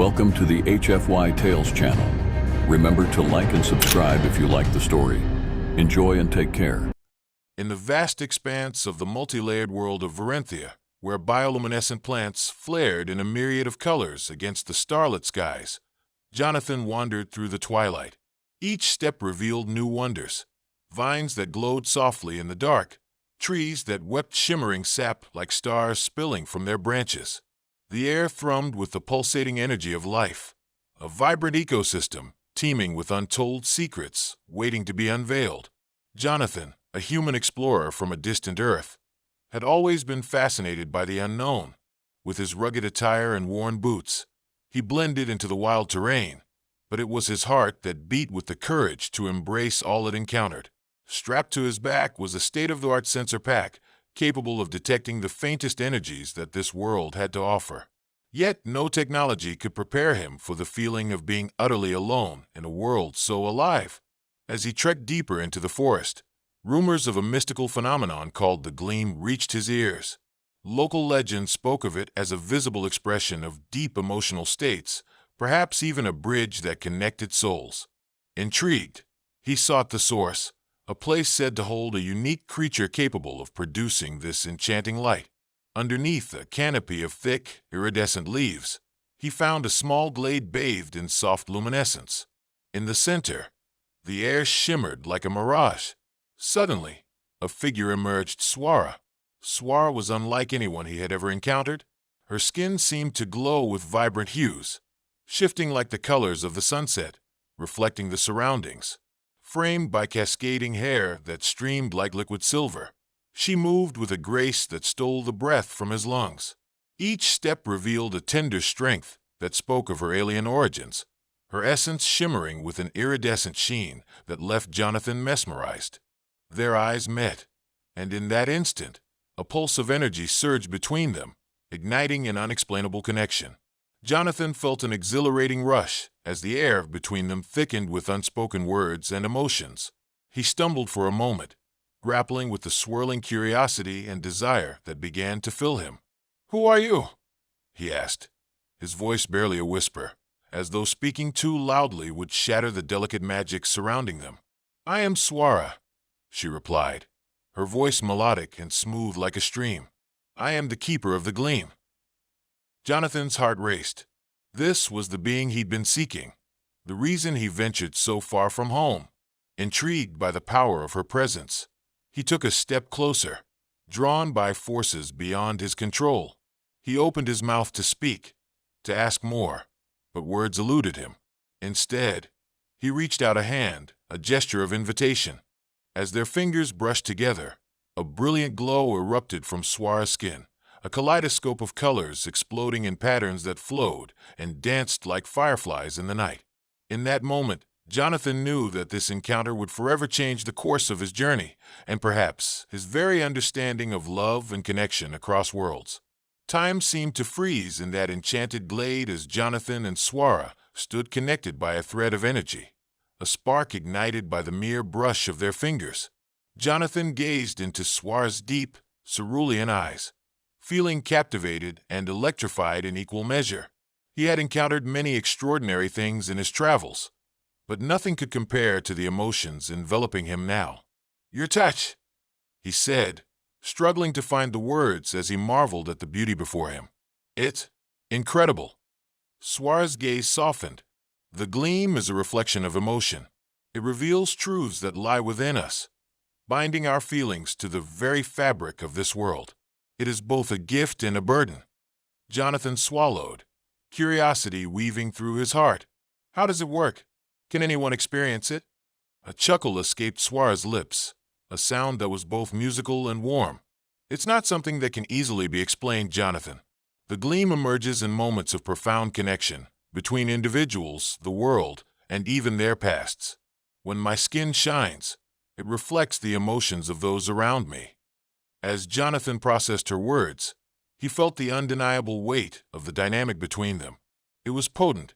Welcome to the HFY Tales channel. Remember to like and subscribe if you like the story. Enjoy and take care. In the vast expanse of the multi-layered world of Varenthia, where bioluminescent plants flared in a myriad of colors against the starlit skies, Jonathan wandered through the twilight. Each step revealed new wonders: vines that glowed softly in the dark, trees that wept shimmering sap like stars spilling from their branches. The air thrummed with the pulsating energy of life, a vibrant ecosystem teeming with untold secrets waiting to be unveiled. Jonathan, a human explorer from a distant Earth, had always been fascinated by the unknown. With his rugged attire and worn boots, he blended into the wild terrain, but it was his heart that beat with the courage to embrace all it encountered. Strapped to his back was a state-of-the-art sensor pack, capable of detecting the faintest energies that this world had to offer. Yet no technology could prepare him for the feeling of being utterly alone in a world so alive. As he trekked deeper into the forest, rumors of a mystical phenomenon called the Gleam reached his ears. Local legend spoke of it as a visible expression of deep emotional states, perhaps even a bridge that connected souls. Intrigued, he sought the source, a place said to hold a unique creature capable of producing this enchanting light. Underneath a canopy of thick, iridescent leaves, he found a small glade bathed in soft luminescence. In the center, the air shimmered like a mirage. Suddenly, a figure emerged: Swara. Swara was unlike anyone he had ever encountered. Her skin seemed to glow with vibrant hues, shifting like the colors of the sunset, reflecting the surroundings. Framed by cascading hair that streamed like liquid silver, she moved with a grace that stole the breath from his lungs. Each step revealed a tender strength that spoke of her alien origins, her essence shimmering with an iridescent sheen that left Jonathan mesmerized. Their eyes met, and in that instant, a pulse of energy surged between them, igniting an unexplainable connection. Jonathan felt an exhilarating rush as the air between them thickened with unspoken words and emotions. He stumbled for a moment, grappling with the swirling curiosity and desire that began to fill him. "Who are you?" he asked, his voice barely a whisper, as though speaking too loudly would shatter the delicate magic surrounding them. "I am Swara," she replied, her voice melodic and smooth like a stream. "I am the keeper of the Gleam." Jonathan's heart raced. This was the being he'd been seeking, the reason he ventured so far from home. Intrigued by the power of her presence, he took a step closer, drawn by forces beyond his control. He opened his mouth to speak, to ask more, but words eluded him. Instead, he reached out a hand, a gesture of invitation. As their fingers brushed together, a brilliant glow erupted from Swara's skin, a kaleidoscope of colors exploding in patterns that flowed and danced like fireflies in the night. In that moment, Jonathan knew that this encounter would forever change the course of his journey, and perhaps his very understanding of love and connection across worlds. Time seemed to freeze in that enchanted glade as Jonathan and Swara stood connected by a thread of energy, a spark ignited by the mere brush of their fingers. Jonathan gazed into Swara's deep, cerulean eyes, feeling captivated and electrified in equal measure. He had encountered many extraordinary things in his travels, but nothing could compare to the emotions enveloping him now. "Your touch," he said, struggling to find the words as he marveled at the beauty before him. "It's incredible." Swara's gaze softened. "The Gleam is a reflection of emotion. It reveals truths that lie within us, binding our feelings to the very fabric of this world. It is both a gift and a burden." Jonathan swallowed, curiosity weaving through his heart. "How does it work? Can anyone experience it?" A chuckle escaped Swara's lips, a sound that was both musical and warm. "It's not something that can easily be explained, Jonathan. The Gleam emerges in moments of profound connection between individuals, the world, and even their pasts. When my skin shines, it reflects the emotions of those around me." As Jonathan processed her words, he felt the undeniable weight of the dynamic between them. It was potent,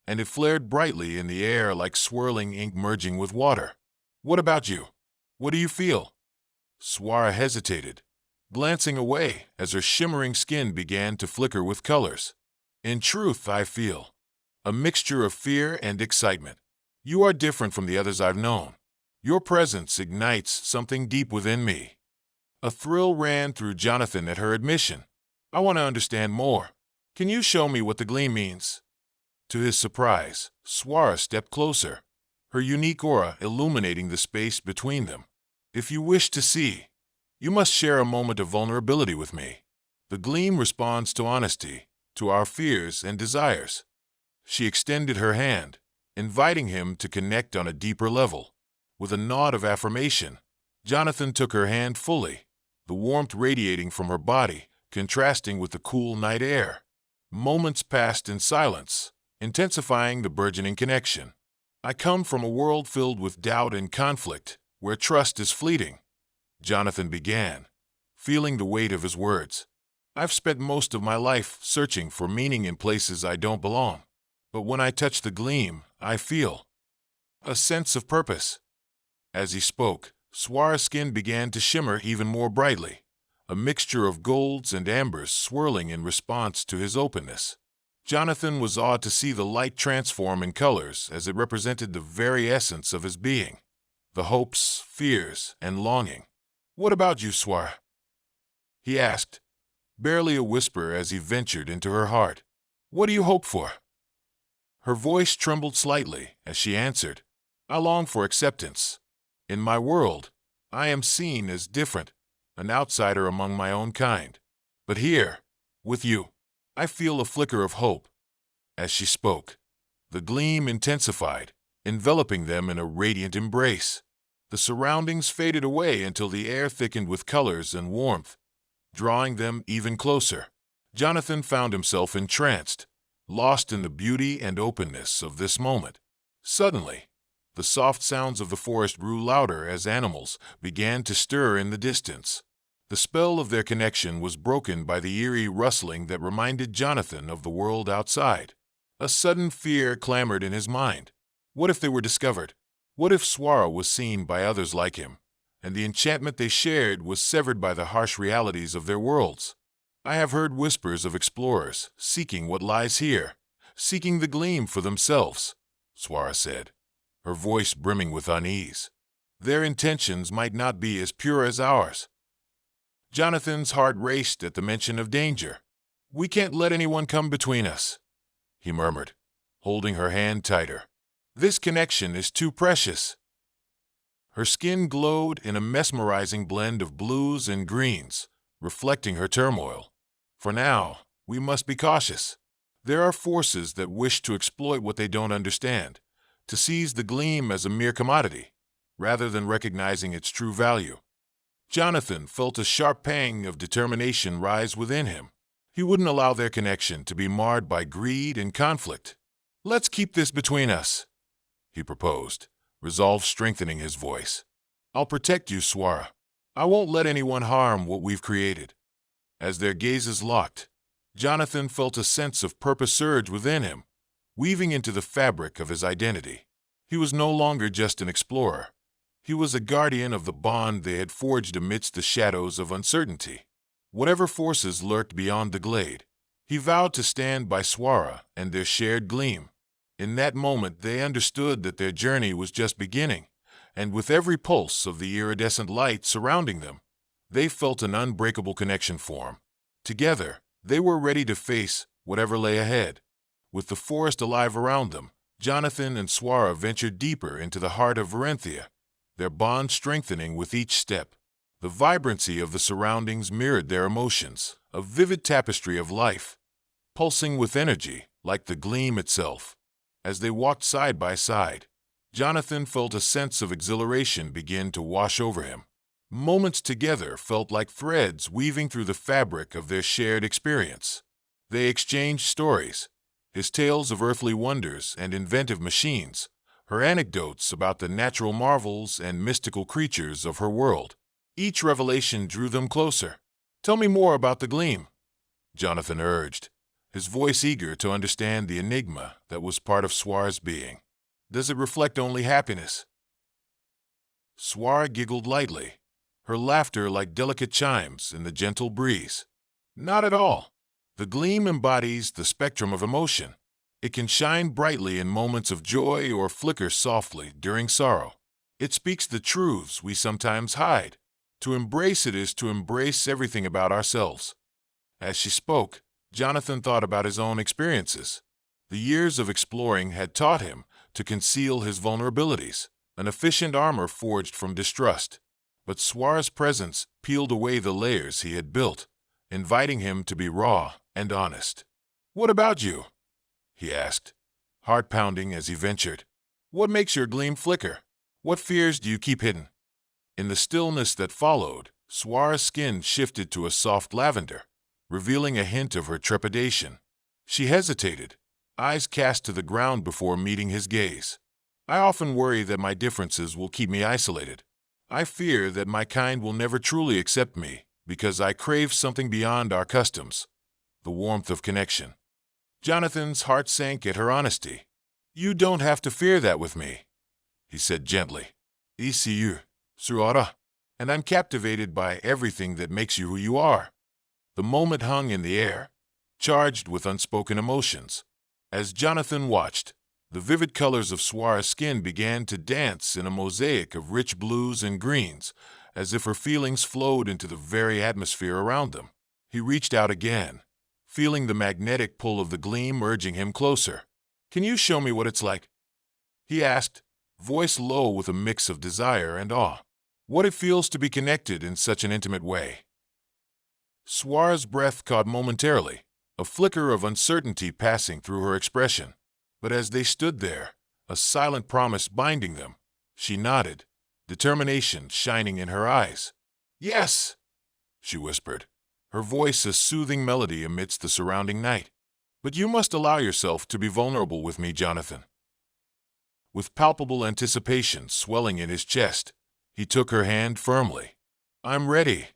and it flared brightly in the air like swirling ink merging with water. "What about you? What do you feel?" Swara hesitated, glancing away as her shimmering skin began to flicker with colors. "In truth, I feel a mixture of fear and excitement. You are different from the others I've known. Your presence ignites something deep within me. A thrill ran through Jonathan at her admission. I want to understand more. Can you show me what the gleam means? To his surprise, Swara stepped closer, her unique aura illuminating the space between them. If you wish to see, you must share a moment of vulnerability with me. The gleam responds to honesty, to our fears and desires. She extended her hand, inviting him to connect on a deeper level. With a nod of affirmation, Jonathan took her hand fully, the warmth radiating from her body, contrasting with the cool night air. Moments passed in silence, intensifying the burgeoning connection. I come from a world filled with doubt and conflict, where trust is fleeting, Jonathan began, feeling the weight of his words. I've spent most of my life searching for meaning in places I don't belong. But when I touch the gleam, I feel a sense of purpose. As he spoke, Swara's skin began to shimmer even more brightly, a mixture of golds and ambers swirling in response to his openness. Jonathan was awed to see the light transform in colors as it represented the very essence of his being, the hopes, fears, and longing. What about you, Swara? He asked, barely a whisper as he ventured into her heart. What do you hope for? Her voice trembled slightly as she answered, I long for acceptance. In my world, I am seen as different, an outsider among my own kind. But here, with you, I feel a flicker of hope. As she spoke, the gleam intensified, enveloping them in a radiant embrace. The surroundings faded away until the air thickened with colors and warmth, drawing them even closer. Jonathan found himself entranced, lost in the beauty and openness of this moment. Suddenly, the soft sounds of the forest grew louder as animals began to stir in the distance. The spell of their connection was broken by the eerie rustling that reminded Jonathan of the world outside. A sudden fear clamored in his mind. What if they were discovered? What if Swara was seen by others like him, and the enchantment they shared was severed by the harsh realities of their worlds? I have heard whispers of explorers seeking what lies here, seeking the gleam for themselves, Swara said, her voice brimming with unease. Their intentions might not be as pure as ours. Jonathan's heart raced at the mention of danger. We can't let anyone come between us, he murmured, holding her hand tighter. This connection is too precious. Her skin glowed in a mesmerizing blend of blues and greens, reflecting her turmoil. For now, we must be cautious. There are forces that wish to exploit what they don't understand, to seize the gleam as a mere commodity, rather than recognizing its true value. Jonathan felt a sharp pang of determination rise within him. He wouldn't allow their connection to be marred by greed and conflict. Let's keep this between us, he proposed, resolve strengthening his voice. I'll protect you, Swara. I won't let anyone harm what we've created. As their gazes locked, Jonathan felt a sense of purpose surge within him, weaving into the fabric of his identity. He was no longer just an explorer. He was a guardian of the bond they had forged amidst the shadows of uncertainty. Whatever forces lurked beyond the glade, he vowed to stand by Swara and their shared gleam. In that moment, they understood that their journey was just beginning, and with every pulse of the iridescent light surrounding them, they felt an unbreakable connection form. Together, they were ready to face whatever lay ahead. With the forest alive around them, Jonathan and Swara ventured deeper into the heart of Varenthia, their bond strengthening with each step. The vibrancy of the surroundings mirrored their emotions, a vivid tapestry of life, pulsing with energy like the gleam itself. As they walked side by side, Jonathan felt a sense of exhilaration begin to wash over him. Moments together felt like threads weaving through the fabric of their shared experience. They exchanged stories, his tales of earthly wonders and inventive machines, her anecdotes about the natural marvels and mystical creatures of her world. Each revelation drew them closer. Tell me more about the gleam, Jonathan urged, his voice eager to understand the enigma that was part of Swara's being. Does it reflect only happiness? Swara giggled lightly, her laughter like delicate chimes in the gentle breeze. Not at all. The gleam embodies the spectrum of emotion. It can shine brightly in moments of joy or flicker softly during sorrow. It speaks the truths we sometimes hide. To embrace it is to embrace everything about ourselves. As she spoke, Jonathan thought about his own experiences. The years of exploring had taught him to conceal his vulnerabilities, an efficient armor forged from distrust. But Swara's presence peeled away the layers he had built, inviting him to be raw and honest. "What about you?" he asked, heart pounding as he ventured. "What makes your gleam flicker? What fears do you keep hidden?" In the stillness that followed, Swara's skin shifted to a soft lavender, revealing a hint of her trepidation. She hesitated, eyes cast to the ground before meeting his gaze. "I often worry that my differences will keep me isolated. I fear that my kind will never truly accept me because I crave something beyond our customs, the warmth of connection." Jonathan's heart sank at her honesty. "You don't have to fear that with me," he said gently. "ECU, Suara, and I'm captivated by everything that makes you who you are." The moment hung in the air, charged with unspoken emotions. As Jonathan watched, the vivid colors of Swara's skin began to dance in a mosaic of rich blues and greens, as if her feelings flowed into the very atmosphere around them. He reached out again, feeling the magnetic pull of the gleam urging him closer. "Can you show me what it's like?" he asked, voice low with a mix of desire and awe. "What it feels to be connected in such an intimate way." Swara's breath caught momentarily, a flicker of uncertainty passing through her expression. But as they stood there, a silent promise binding them, she nodded, determination shining in her eyes. "Yes," she whispered, her voice a soothing melody amidst the surrounding night. "But you must allow yourself to be vulnerable with me, Jonathan." With palpable anticipation swelling in his chest, he took her hand firmly. "I'm ready."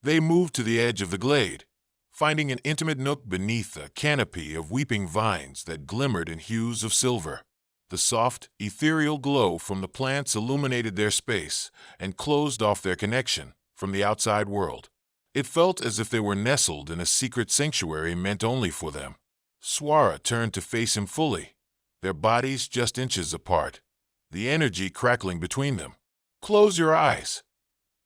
They moved to the edge of the glade, finding an intimate nook beneath a canopy of weeping vines that glimmered in hues of silver. The soft, ethereal glow from the plants illuminated their space and closed off their connection from the outside world. It felt as if they were nestled in a secret sanctuary meant only for them. Swara turned to face him fully, their bodies just inches apart, the energy crackling between them. "Close your eyes,"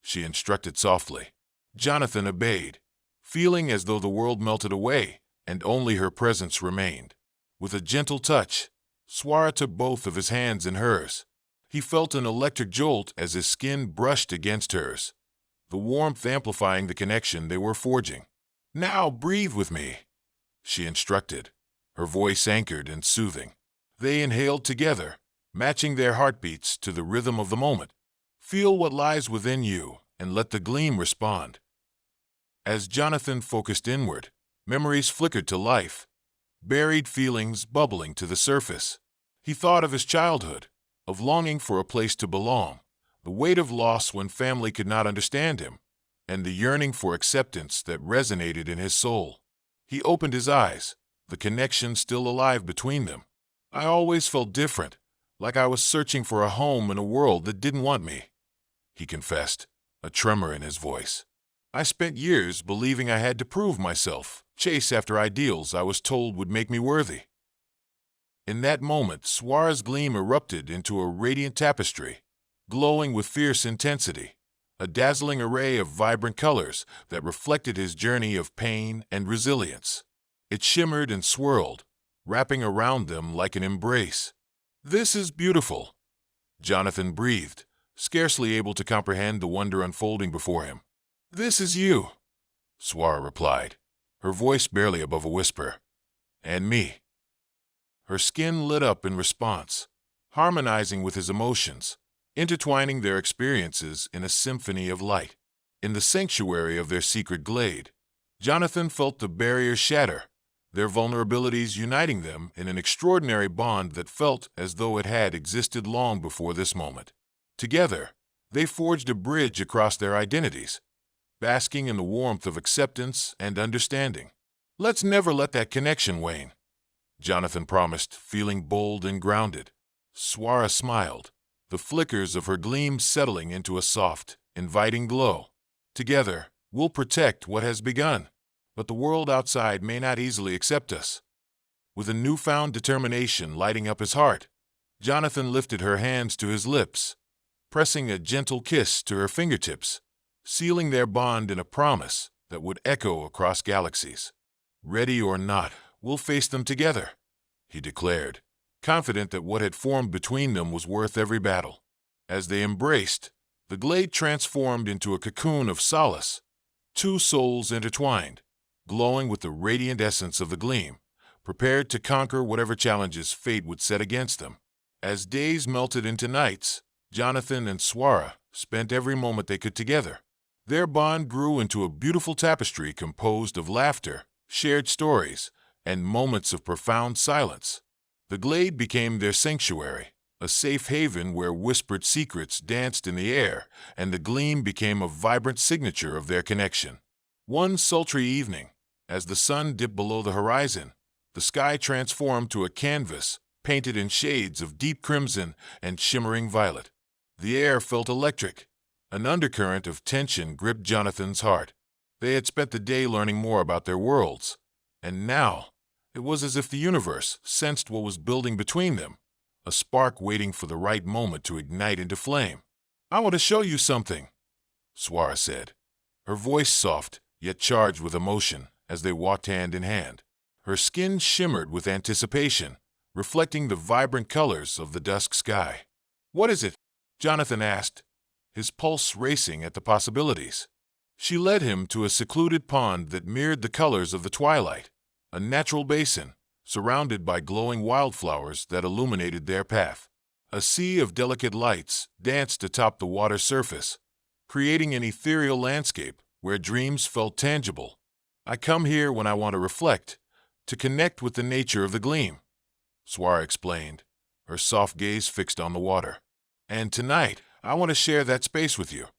she instructed softly. Jonathan obeyed, feeling as though the world melted away and only her presence remained. With a gentle touch, Swara took both of his hands in hers. He felt an electric jolt as his skin brushed against hers, the warmth amplifying the connection they were forging. "Now breathe with me," she instructed, her voice anchored and soothing. They inhaled together, matching their heartbeats to the rhythm of the moment. "Feel what lies within you and let the gleam respond." As Jonathan focused inward, memories flickered to life, buried feelings bubbling to the surface. He thought of his childhood, of longing for a place to belong, the weight of loss when family could not understand him, and the yearning for acceptance that resonated in his soul. He opened his eyes, the connection still alive between them. "I always felt different, like I was searching for a home in a world that didn't want me," he confessed, a tremor in his voice. "I spent years believing I had to prove myself, chase after ideals I was told would make me worthy." In that moment, Swara's gleam erupted into a radiant tapestry, glowing with fierce intensity, a dazzling array of vibrant colors that reflected his journey of pain and resilience. It shimmered and swirled, wrapping around them like an embrace. "This is beautiful," Jonathan breathed, scarcely able to comprehend the wonder unfolding before him. "This is you," Swara replied, her voice barely above a whisper. "And me." Her skin lit up in response, harmonizing with his emotions, intertwining their experiences in a symphony of light. In the sanctuary of their secret glade, Jonathan felt the barriers shatter, their vulnerabilities uniting them in an extraordinary bond that felt as though it had existed long before this moment. Together, they forged a bridge across their identities, basking in the warmth of acceptance and understanding. "Let's never let that connection wane," Jonathan promised, feeling bold and grounded. Swara smiled, the flickers of her gleam settling into a soft, inviting glow. "Together, we'll protect what has begun, but the world outside may not easily accept us." With a newfound determination lighting up his heart, Jonathan lifted her hands to his lips, pressing a gentle kiss to her fingertips, sealing their bond in a promise that would echo across galaxies. "Ready or not, we'll face them together," he declared, confident that what had formed between them was worth every battle. As they embraced, the glade transformed into a cocoon of solace, two souls intertwined, glowing with the radiant essence of the Gleam, prepared to conquer whatever challenges fate would set against them. As days melted into nights, Jonathan and Swara spent every moment they could together. Their bond grew into a beautiful tapestry composed of laughter, shared stories, and moments of profound silence. The glade became their sanctuary, a safe haven where whispered secrets danced in the air, and the Gleam became a vibrant signature of their connection. One sultry evening, as the sun dipped below the horizon, the sky transformed to a canvas painted in shades of deep crimson and shimmering violet. The air felt electric. An undercurrent of tension gripped Jonathan's heart. They had spent the day learning more about their worlds, and now it was as if the universe sensed what was building between them, a spark waiting for the right moment to ignite into flame. "I want to show you something," Swara said, her voice soft yet charged with emotion as they walked hand in hand. Her skin shimmered with anticipation, reflecting the vibrant colors of the dusk sky. "What is it?" Jonathan asked, his pulse racing at the possibilities. She led him to a secluded pond that mirrored the colors of the twilight, a natural basin surrounded by glowing wildflowers that illuminated their path. A sea of delicate lights danced atop the water's surface, creating an ethereal landscape where dreams felt tangible. "I come here when I want to reflect, to connect with the nature of the Gleam," Swara explained, her soft gaze fixed on the water. "And tonight, I want to share that space with you."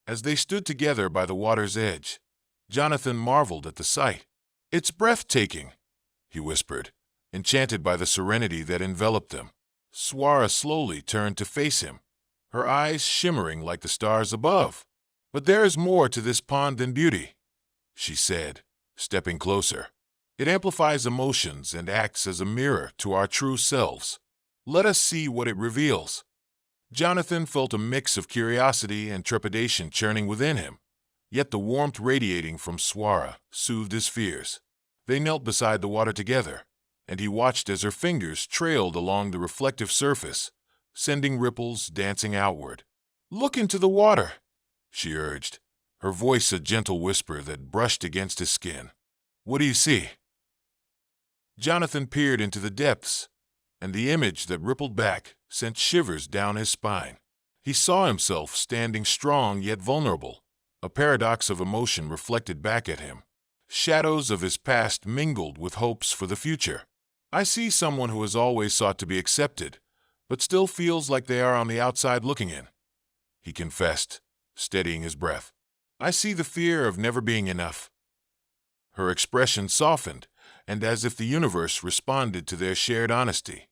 As they stood together by the water's edge, Jonathan marveled at the sight. "It's breathtaking," he whispered, enchanted by the serenity that enveloped them. Swara slowly turned to face him, her eyes shimmering like the stars above. "But there is more to this pond than beauty," she said, stepping closer. "It amplifies emotions and acts as a mirror to our true selves. Let us see what it reveals." Jonathan felt a mix of curiosity and trepidation churning within him, yet the warmth radiating from Swara soothed his fears. They knelt beside the water together, and he watched as her fingers trailed along the reflective surface, sending ripples dancing outward. "Look into the water," she urged, her voice a gentle whisper that brushed against his skin. "What do you see?" Jonathan peered into the depths, and the image that rippled back sent shivers down his spine. He saw himself standing strong yet vulnerable, a paradox of emotion reflected back at him. Shadows of his past mingled with hopes for the future. "I see someone who has always sought to be accepted, but still feels like they are on the outside looking in," he confessed, steadying his breath. "I see the fear of never being enough." Her expression softened, and as if the universe responded to their shared honesty,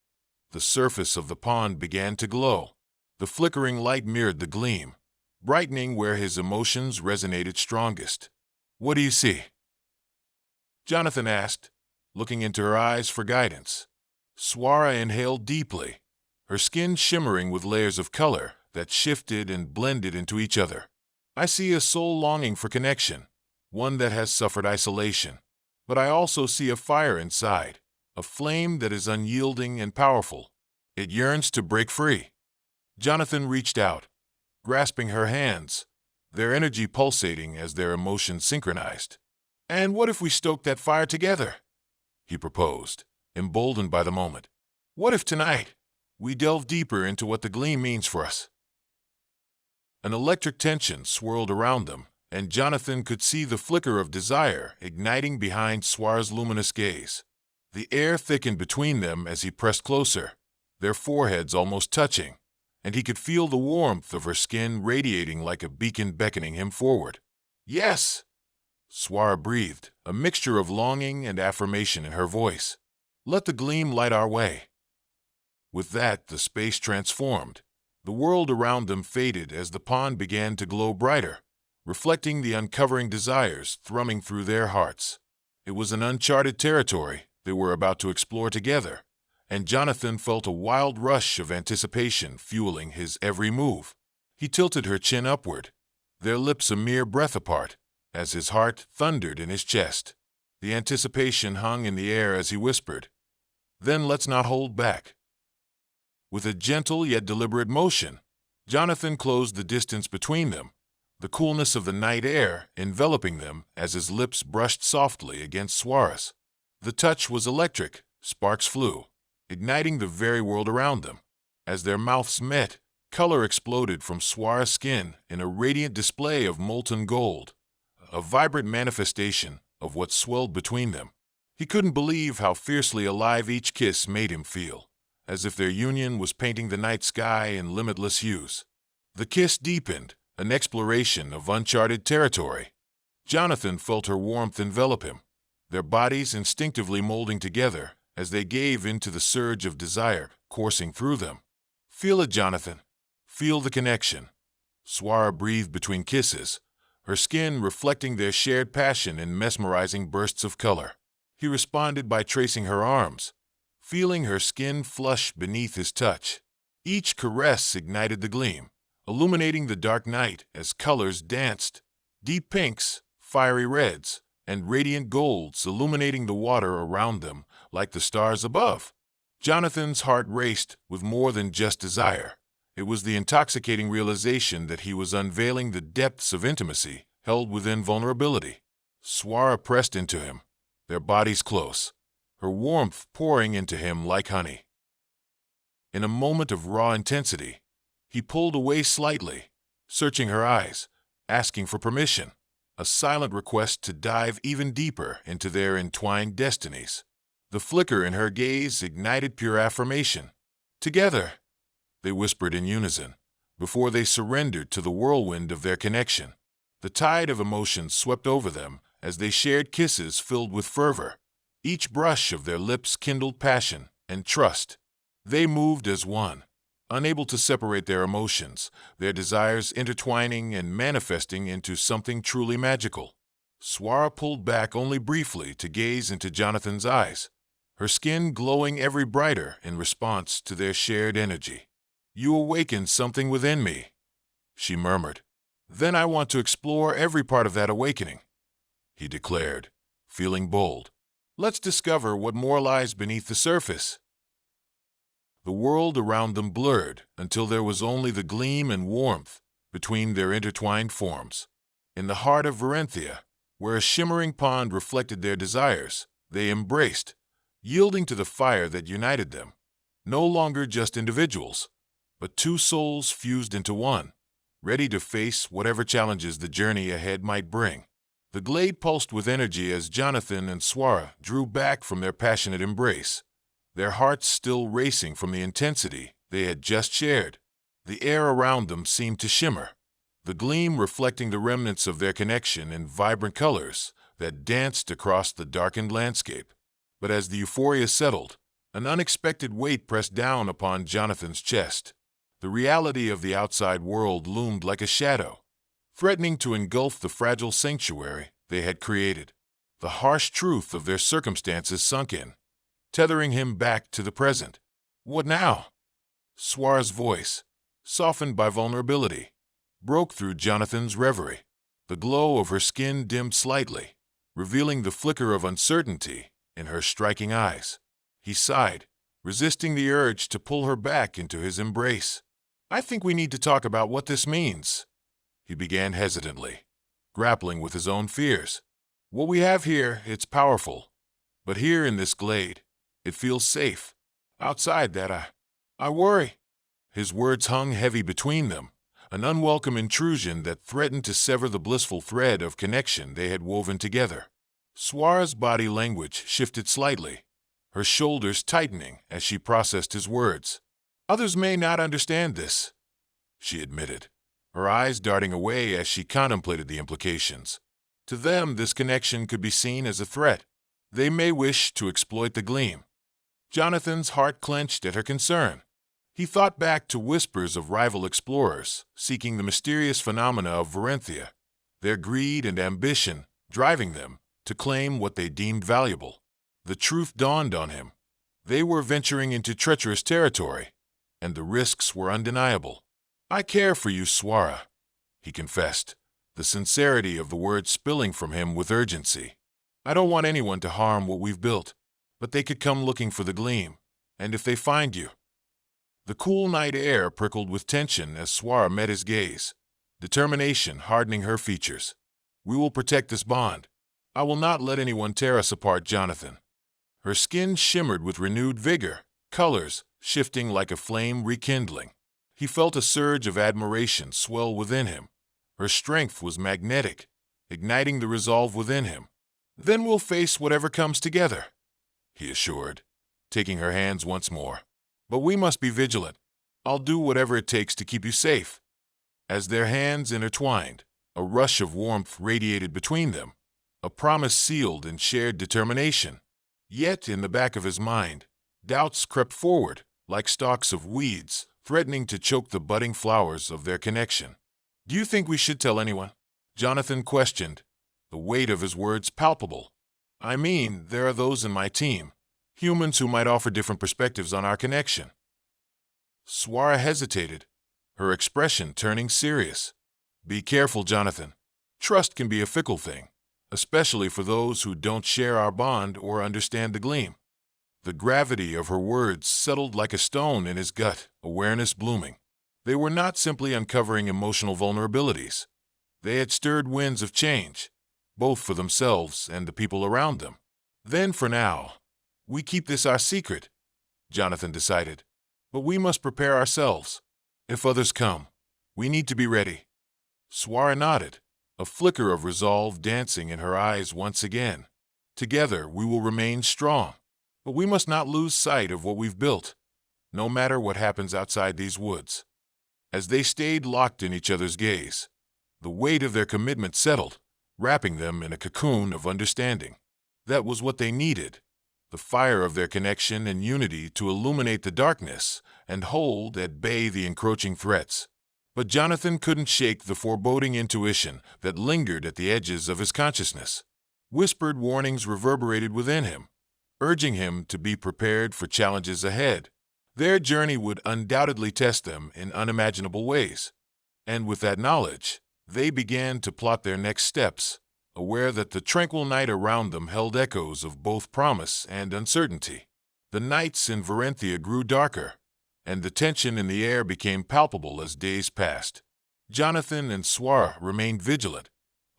the surface of the pond began to glow. The flickering light mirrored the Gleam, brightening where his emotions resonated strongest. "What do you see?" Jonathan asked, looking into her eyes for guidance. Swara inhaled deeply, her skin shimmering with layers of color that shifted and blended into each other. "I see a soul longing for connection, one that has suffered isolation. But I also see a fire inside, a flame that is unyielding and powerful. It yearns to break free." Jonathan reached out, grasping her hands, their energy pulsating as their emotions synchronized. "And what if we stoke that fire together?" he proposed, emboldened by the moment. "What if tonight we delve deeper into what the Gleam means for us?" An electric tension swirled around them, and Jonathan could see the flicker of desire igniting behind Swara's luminous gaze. The air thickened between them as he pressed closer, their foreheads almost touching, and he could feel the warmth of her skin radiating like a beacon beckoning him forward. "Yes!" Swara breathed, a mixture of longing and affirmation in her voice. "Let the Gleam light our way." With that, the space transformed. The world around them faded as the pond began to glow brighter, reflecting the uncovering desires thrumming through their hearts. It was an uncharted territory, They were about to explore together, and Jonathan felt a wild rush of anticipation fueling his every move. He tilted her chin upward, their lips a mere breath apart, as his heart thundered in his chest. The anticipation hung in the air as he whispered, "Then let's not hold back." With a gentle yet deliberate motion, Jonathan closed the distance between them, the coolness of the night air enveloping them as his lips brushed softly against Suara's. The touch was electric, sparks flew, igniting the very world around them. As their mouths met, color exploded from Suara's skin in a radiant display of molten gold, a vibrant manifestation of what swelled between them. He couldn't believe how fiercely alive each kiss made him feel, as if their union was painting the night sky in limitless hues. The kiss deepened, an exploration of uncharted territory. Jonathan felt her warmth envelop him, their bodies instinctively molding together as they gave into the surge of desire coursing through them. "Feel it, Jonathan. Feel the connection." Suara breathed between kisses, her skin reflecting their shared passion in mesmerizing bursts of color. He responded by tracing her arms, feeling her skin flush beneath his touch. Each caress ignited the gleam, illuminating the dark night as colors danced, deep pinks, fiery reds, and radiant golds illuminating the water around them like the stars above. Jonathan's heart raced with more than just desire. It was the intoxicating realization that he was unveiling the depths of intimacy held within vulnerability. Suara pressed into him, their bodies close, her warmth pouring into him like honey. In a moment of raw intensity, he pulled away slightly, searching her eyes, asking for permission, a silent request to dive even deeper into their entwined destinies. The flicker in her gaze ignited pure affirmation. "Together," they whispered in unison, before they surrendered to the whirlwind of their connection. The tide of emotions swept over them as they shared kisses filled with fervor. Each brush of their lips kindled passion and trust. They moved as one, unable to separate their emotions, their desires intertwining and manifesting into something truly magical. Suara pulled back only briefly to gaze into Jonathan's eyes, her skin glowing ever brighter in response to their shared energy. "You awakened something within me," she murmured. "Then I want to explore every part of that awakening," he declared, feeling bold. "Let's discover what more lies beneath the surface." The world around them blurred until there was only the gleam and warmth between their intertwined forms. In the heart of Varenthia, where a shimmering pond reflected their desires, they embraced, yielding to the fire that united them, no longer just individuals, but two souls fused into one, ready to face whatever challenges the journey ahead might bring. The glade pulsed with energy as Jonathan and Suara drew back from their passionate embrace, their hearts still racing from the intensity they had just shared. The air around them seemed to shimmer, the gleam reflecting the remnants of their connection in vibrant colors that danced across the darkened landscape. But as the euphoria settled, an unexpected weight pressed down upon Jonathan's chest. The reality of the outside world loomed like a shadow, threatening to engulf the fragile sanctuary they had created. The harsh truth of their circumstances sunk in, tethering him back to the present. "What now?" Suara's voice, softened by vulnerability, broke through Jonathan's reverie. The glow of her skin dimmed slightly, revealing the flicker of uncertainty in her striking eyes. He sighed, resisting the urge to pull her back into his embrace. "I think we need to talk about what this means," he began hesitantly, grappling with his own fears. "What we have here, it's powerful, but here in this glade, it feels safe. Outside that, I worry." His words hung heavy between them, an unwelcome intrusion that threatened to sever the blissful thread of connection they had woven together. Suara's body language shifted slightly, her shoulders tightening as she processed his words. "Others may not understand this," she admitted, her eyes darting away as she contemplated the implications. To them, this connection could be seen as a threat. They may wish to exploit the gleam. Jonathan's heart clenched at her concern. He thought back to whispers of rival explorers seeking the mysterious phenomena of Varenthia, their greed and ambition driving them to claim what they deemed valuable. The truth dawned on him. They were venturing into treacherous territory, and the risks were undeniable. "I care for you, Swara," he confessed, the sincerity of the words spilling from him with urgency. "I don't want anyone to harm what we've built, but they could come looking for the Gleam, and if they find you—" The cool night air prickled with tension as Swara met his gaze, determination hardening her features. "We will protect this bond. I will not let anyone tear us apart, Jonathan." Her skin shimmered with renewed vigor, colors shifting like a flame rekindling. He felt a surge of admiration swell within him. Her strength was magnetic, igniting the resolve within him. "Then we'll face whatever comes together," he assured, taking her hands once more. "But we must be vigilant. I'll do whatever it takes to keep you safe." As their hands intertwined, a rush of warmth radiated between them, a promise sealed in shared determination. Yet, in the back of his mind, doubts crept forward, like stalks of weeds, threatening to choke the budding flowers of their connection. "Do you think we should tell anyone?" Jonathan questioned, the weight of his words palpable. "I mean, there are those in my team, humans who might offer different perspectives on our connection." Swara hesitated, her expression turning serious. "Be careful, Jonathan. Trust can be a fickle thing, especially for those who don't share our bond or understand the Gleam." The gravity of her words settled like a stone in his gut, awareness blooming. They were not simply uncovering emotional vulnerabilities. They had stirred winds of change, both for themselves and the people around them. "Then for now, we keep this our secret," Jonathan decided. "But we must prepare ourselves. If others come, we need to be ready." Swara nodded, a flicker of resolve dancing in her eyes once again. "Together we will remain strong, but we must not lose sight of what we've built, no matter what happens outside these woods." As they stayed locked in each other's gaze, the weight of their commitment settled, wrapping them in a cocoon of understanding. That was what they needed, the fire of their connection and unity to illuminate the darkness and hold at bay the encroaching threats. But Jonathan couldn't shake the foreboding intuition that lingered at the edges of his consciousness. Whispered warnings reverberated within him, urging him to be prepared for challenges ahead. Their journey would undoubtedly test them in unimaginable ways. And with that knowledge, they began to plot their next steps, aware that the tranquil night around them held echoes of both promise and uncertainty. The nights in Varenthia grew darker, and the tension in the air became palpable as days passed. Jonathan and Swara remained vigilant,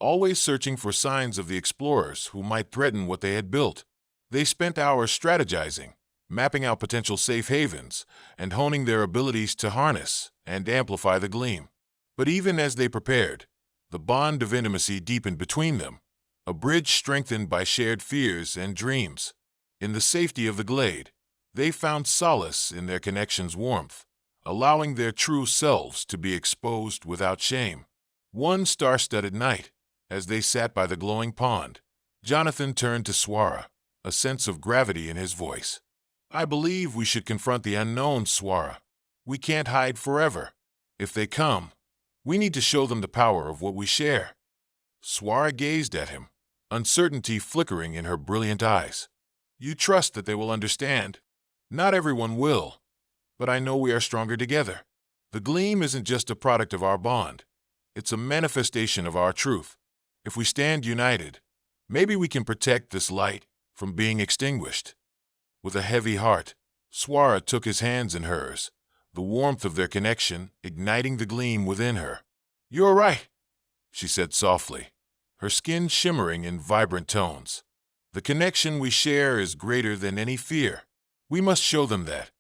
always searching for signs of the explorers who might threaten what they had built. They spent hours strategizing, mapping out potential safe havens, and honing their abilities to harness and amplify the Gleam. But even as they prepared, the bond of intimacy deepened between them, a bridge strengthened by shared fears and dreams. In the safety of the glade, they found solace in their connection's warmth, allowing their true selves to be exposed without shame. One star-studded night, as they sat by the glowing pond, Jonathan turned to Swara, a sense of gravity in his voice. "I believe we should confront the unknown, Swara. We can't hide forever. If they come, we need to show them the power of what we share." Swara gazed at him, uncertainty flickering in her brilliant eyes. "You trust that they will understand?" "Not everyone will, but I know we are stronger together. The Gleam isn't just a product of our bond. It's a manifestation of our truth. If we stand united, maybe we can protect this light from being extinguished." With a heavy heart, Swara took his hands in hers, the warmth of their connection igniting the gleam within her. "You're right," she said softly, her skin shimmering in vibrant tones. "The connection we share is greater than any fear. We must show them that."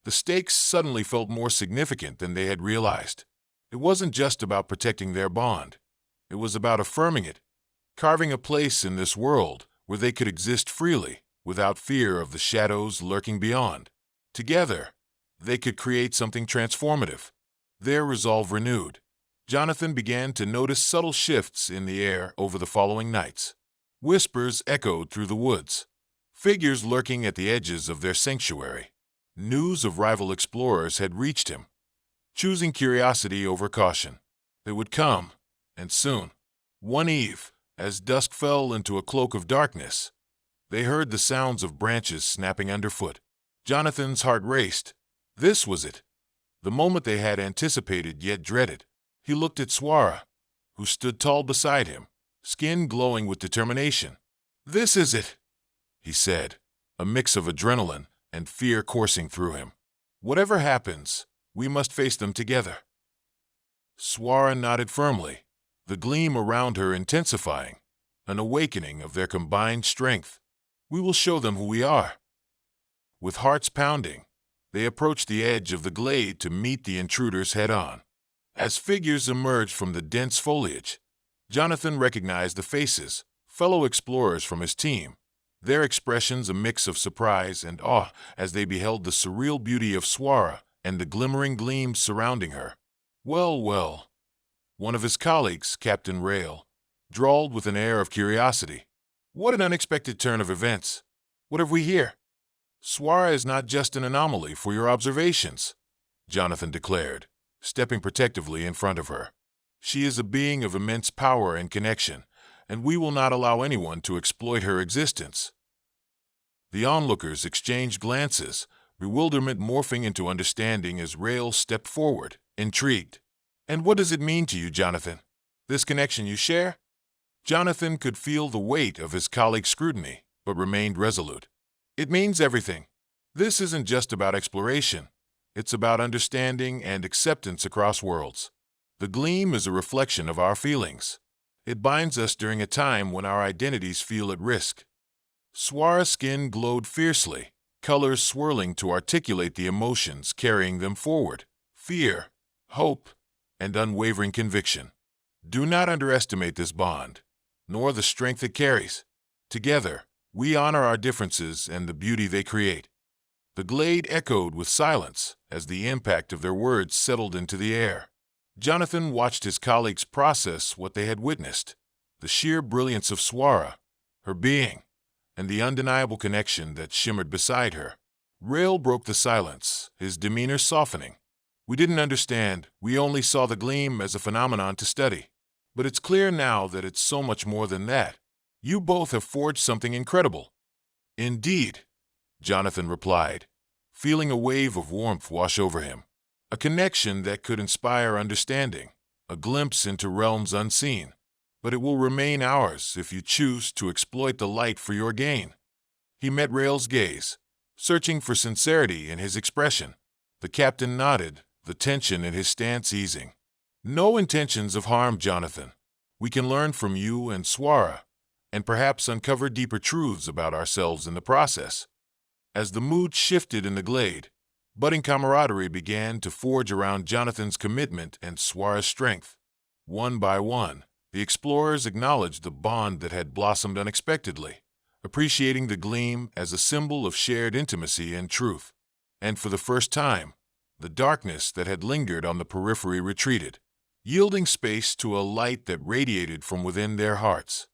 The stakes suddenly felt more significant than they had realized. It wasn't just about protecting their bond. It was about affirming it, carving a place in this world where they could exist freely, without fear of the shadows lurking beyond. Together, they could create something transformative. Their resolve renewed, Jonathan began to notice subtle shifts in the air over the following nights. Whispers echoed through the woods, figures lurking at the edges of their sanctuary. News of rival explorers had reached him, choosing curiosity over caution. They would come, and soon. One eve, as dusk fell into a cloak of darkness, They heard the sounds of branches snapping underfoot. Jonathan's heart raced. This was it. The moment they had anticipated yet dreaded. He looked at Swara, who stood tall beside him, skin glowing with determination. "This is it," he said, a mix of adrenaline and fear coursing through him. "Whatever happens, we must face them together." Swara nodded firmly, the gleam around her intensifying, an awakening of their combined strength. "We will show them who we are." With hearts pounding, they approached the edge of the glade to meet the intruders head-on. As figures emerged from the dense foliage, Jonathan recognized the faces, fellow explorers from his team, their expressions a mix of surprise and awe as they beheld the surreal beauty of Swara and the glimmering gleams surrounding her. "Well, well," one of his colleagues, Captain Rail, drawled with an air of curiosity. "What an unexpected turn of events. What have we here?" "Swara is not just an anomaly for your observations," Jonathan declared, stepping protectively in front of her. "She is a being of immense power and connection, and we will not allow anyone to exploit her existence." The onlookers exchanged glances, bewilderment morphing into understanding as Rail stepped forward, intrigued. "And what does it mean to you, Jonathan? This connection you share?" Jonathan could feel the weight of his colleague's scrutiny, but remained resolute. "It means everything. This isn't just about exploration. It's about understanding and acceptance across worlds. The gleam is a reflection of our feelings. It binds us during a time when our identities feel at risk." Swara's skin glowed fiercely, colors swirling to articulate the emotions carrying them forward: fear, hope, and unwavering conviction. "Do not underestimate this bond, nor the strength it carries. Together, we honor our differences and the beauty they create." The glade echoed with silence as the impact of their words settled into the air. Jonathan watched his colleagues process what they had witnessed: the sheer brilliance of Swara, her being, and the undeniable connection that shimmered beside her. Rail broke the silence, his demeanor softening. "We didn't understand. We only saw the gleam as a phenomenon to study. But it's clear now that it's so much more than that. You both have forged something incredible." "Indeed," Jonathan replied, feeling a wave of warmth wash over him. "A connection that could inspire understanding, a glimpse into realms unseen. But it will remain ours if you choose to exploit the light for your gain." He met Rail's gaze, searching for sincerity in his expression. The captain nodded, the tension in his stance easing. "No intentions of harm, Jonathan. We can learn from you and Swara, and perhaps uncover deeper truths about ourselves in the process." As the mood shifted in the glade, budding camaraderie began to forge around Jonathan's commitment and Swara's strength. One by one, the explorers acknowledged the bond that had blossomed unexpectedly, appreciating the gleam as a symbol of shared intimacy and truth. And for the first time, the darkness that had lingered on the periphery retreated, yielding space to a light that radiated from within their hearts.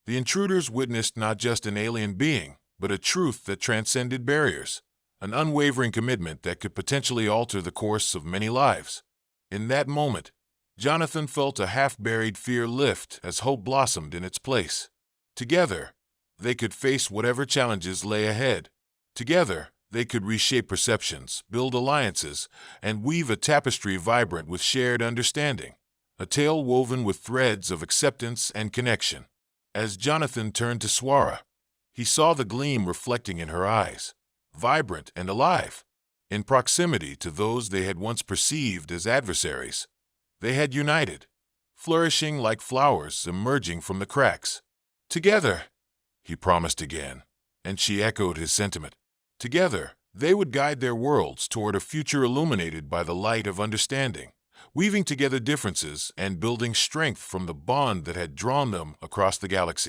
The intruders witnessed not just an alien being, but a truth that transcended barriers, an unwavering commitment that could potentially alter the course of many lives. In that moment, Jonathan felt a half-buried fear lift as hope blossomed in its place. Together, they could face whatever challenges lay ahead. Together, they could reshape perceptions, build alliances, and weave a tapestry vibrant with shared understanding, a tale woven with threads of acceptance and connection. As Jonathan turned to Swara, he saw the gleam reflecting in her eyes, vibrant and alive. In proximity to those they had once perceived as adversaries, they had united, flourishing like flowers emerging from the cracks. "Together," he promised again, and she echoed his sentiment. Together, they would guide their worlds toward a future illuminated by the light of understanding, weaving together differences and building strength from the bond that had drawn them across the galaxy.